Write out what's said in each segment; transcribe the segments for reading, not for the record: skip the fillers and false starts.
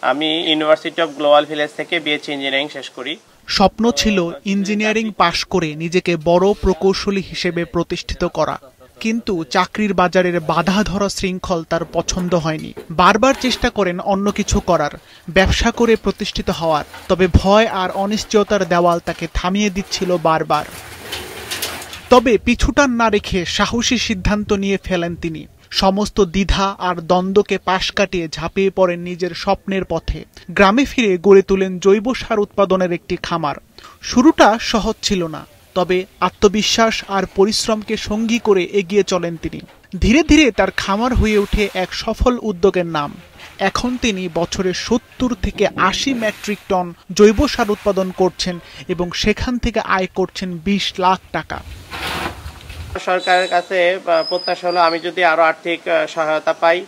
আমি university of global village থেকে BSc engineering শেষ করি। স্বপ্ন ছিল ইঞ্জিনিয়ারিং পাশ করে নিজেকে বড় প্রকৌশলী হিসেবে প্রতিষ্ঠিত করা, কিন্তু চাকরির বাজারের বাধা ধরা শৃঙ্খল তার পছন্দ হয়নি। বারবার চেষ্টা করেন অন্য কিছু করার, ব্যবসা করে প্রতিষ্ঠিত হওয়ার, তবে ভয় আর অনিশ্চয়তার দেওয়াল তাকে থামিয়ে দিচ্ছিল বারবার। তবে পিছুটান না রেখে সাহসী সিদ্ধান্ত নিয়ে ফেলেন তিনি। সমস্ত দ্বিধা আর দ্বন্দ্বকে পাশ কাটিয়ে ঝাঁপিয়ে পড়েন নিজের স্বপ্নের পথে। গ্রামে ফিরে গড়ে তোলেন জৈব সার উৎপাদনের একটি খামার। শুরুটা সহজ ছিল না, তবে আত্মবিশ্বাস আর পরিশ্রমকে সঙ্গী করে এগিয়ে চলেন তিনি। ধীরে ধীরে তার খামার হয়ে ওঠে এক সফল উদ্যোগের নাম। এখন তিনি বছরে 70 থেকে 80 মেট্রিক টন জৈব সার উৎপাদন করছেন এবং সেখান থেকে আয় করছেন 20 লাখ টাকা। সরকারের কাছে প্রত্যাশা হলো আমি যদি আরো আর্থিক সহায়তা পাই,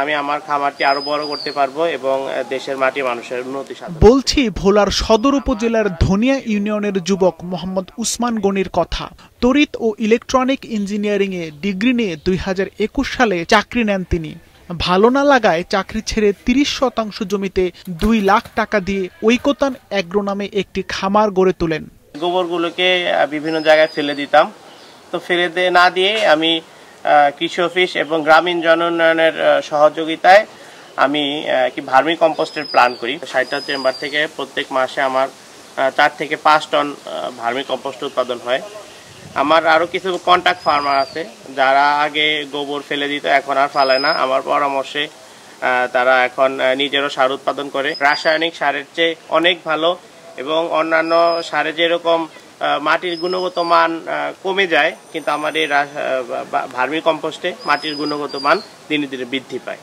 আমি আমার খামারটি আরো বড় করতে পারবো এবং দেশের মাটি মানুষের উন্নতি সাধন। বলছি ভোলার সদর উপজেলার ধনিয়া ইউনিয়নের যুবক মোহাম্মদ উসমান গনির কথা। তড়িৎ ও ইলেকট্রনিক ইঞ্জিনিয়ারিং এ ডিগ্রি নিয়ে 2021 সালে চাকরি নেন তিনি। ভালো না লাগায় চাকরি ছেড়ে 30% জমিতে 2 লাখ টাকা দিয়ে ঐকতান এগ্রো নামে একটি খামার গড়ে তোলেন। গোবরগুলোকে বিভিন্ন জায়গায় ফেলে দিতাম, তো ফেলে না দিয়ে আমি কৃষি অফিস এবং গ্রামীণ জন উন্নয়নের সহযোগিতায় আমি কি ভার্মি কম্পোস্টের প্ল্যান করি। 60টা চেম্বার থেকে প্রত্যেক মাসে আমার 4 থেকে 5 টন ভার্মি কম্পোস্ট উৎপাদন হয়। আমার আরো কিছু কন্ট্রাক্ট ফার্মার আছে যারা আগে গোবর ফেলে দিত, এখন আর ফেলে না। আমার পরামর্শে তারা এখন নিজেরও সার উৎপাদন করে। রাসায়নিক সারের চেয়ে অনেক ভালো এবং অন্যান্য সারে যেরকম মাটির গুণগত মান কমে যায়, কিন্তু আমার এই ভার্মি কম্পোস্টে মাটির গুণগত মান দিনে দিনে বৃদ্ধি পায়।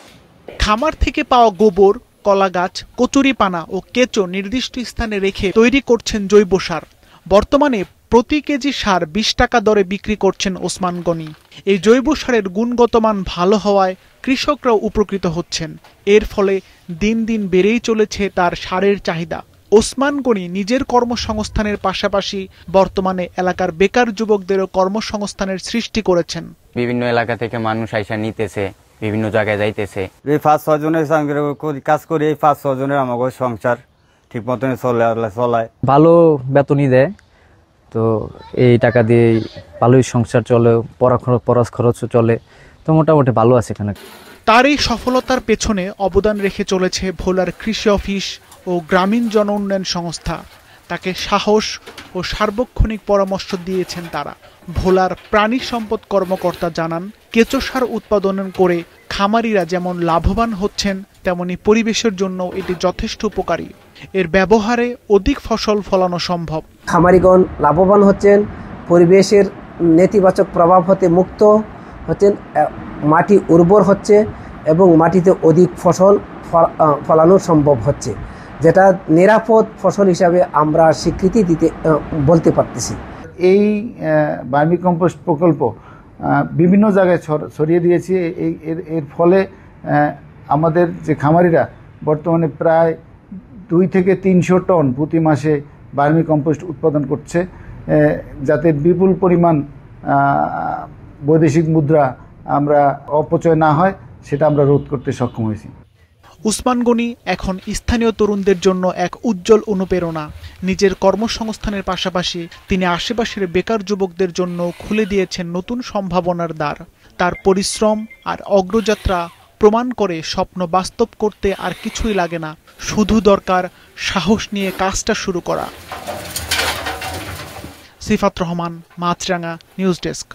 খামার থেকে পাওয়া গোবর, কলা গাছ, কচুরিপানা ও কেঁচো নির্দিষ্ট স্থানে রেখে তৈরি করছেন জৈব সার। বর্তমানে প্রতি কেজি সার 20 টাকা দরে বিক্রি করছেন ওসমান গনি। এই জৈব সারের গুণগত মান ভালো হওয়ায় কৃষকরাও উপকৃত হচ্ছেন। এর ফলে দিন দিন বেড়েই চলেছে তার সারের চাহিদা। ওসমান গনি নিজের কর্মসংস্থানের পাশাপাশি বর্তমানে এলাকার বেকার যুবকদেরও কর্মসংস্থানের সৃষ্টি করেছেন। বিভিন্ন এলাকা থেকে মানুষ আইসা নিতেছে, বিভিন্ন জায়গায় যাইতেছে। এই 5-6 জনের সঙ্গে কাজ করে এই 5-6 জনের আমাকে সংসার ঠিক মতন চলায়। ভালো বেতনই দেয়, তো এই টাকা দিয়ে ভালোই সংসার চলে, পড়া খরচও চলে, তো মোটামুটি ভালো আছে এখানে। তার এই সফলতার পেছনে অবদান রেখে চলেছে ভোলার কৃষি অফিস ও গ্রামীণ জন উন্নয়ন সংস্থা। তাকে সাহস ও সার্বক্ষণিক পরামর্শ দিয়েছেন তারা। ভোলার প্রাণী সম্পদ কর্মকর্তা জানান, কেঁচো সার উৎপাদন করে খামারিরা যেমন লাভবান হচ্ছেন, তেমনি পরিবেশের জন্য এটি যথেষ্ট উপকারী। এর ব্যবহারে অধিক ফসল ফলানো সম্ভব। খামারিগণ লাভবান হচ্ছেন, পরিবেশের নেতিবাচক প্রভাব হতে মুক্ত হচ্ছেন, মাটি উর্বর হচ্ছে এবং মাটিতে অধিক ফসল ফলানো সম্ভব হচ্ছে, যেটা নিরাপদ ফসল হিসাবে আমরা স্বীকৃতি বলতে পারতেছি। এই ভার্মি কম্পোস্ট প্রকল্প বিভিন্ন জায়গায় ছড়িয়ে দিয়েছি। এর ফলে আমাদের যে খামারিরা বর্তমানে প্রায় 2 থেকে 300 টন প্রতি মাসে ভার্মি কম্পোস্ট উৎপাদন করছে, যাতে বিপুল পরিমাণ বৈদেশিক মুদ্রা আমরা অপচয় না হয় সেটা আমরা রোধ করতে সক্ষম হয়েছি। উসমান গনি এখন স্থানীয় তরুণদের জন্য এক উজ্জ্বল অনুপ্রেরণা। নিজের কর্মসংস্থানের পাশাপাশি তিনি আশেপাশের বেকার যুবকদের জন্য খুলে দিয়েছেন নতুন সম্ভাবনার দ্বার। তার পরিশ্রম আর অগ্রযাত্রা প্রমাণ করে স্বপ্ন বাস্তব করতে আর কিছুই লাগে না, শুধু দরকার সাহস নিয়ে কাজটা শুরু করা। সিফাত রহমান, মাছরাঙা, নিউজ ডেস্ক।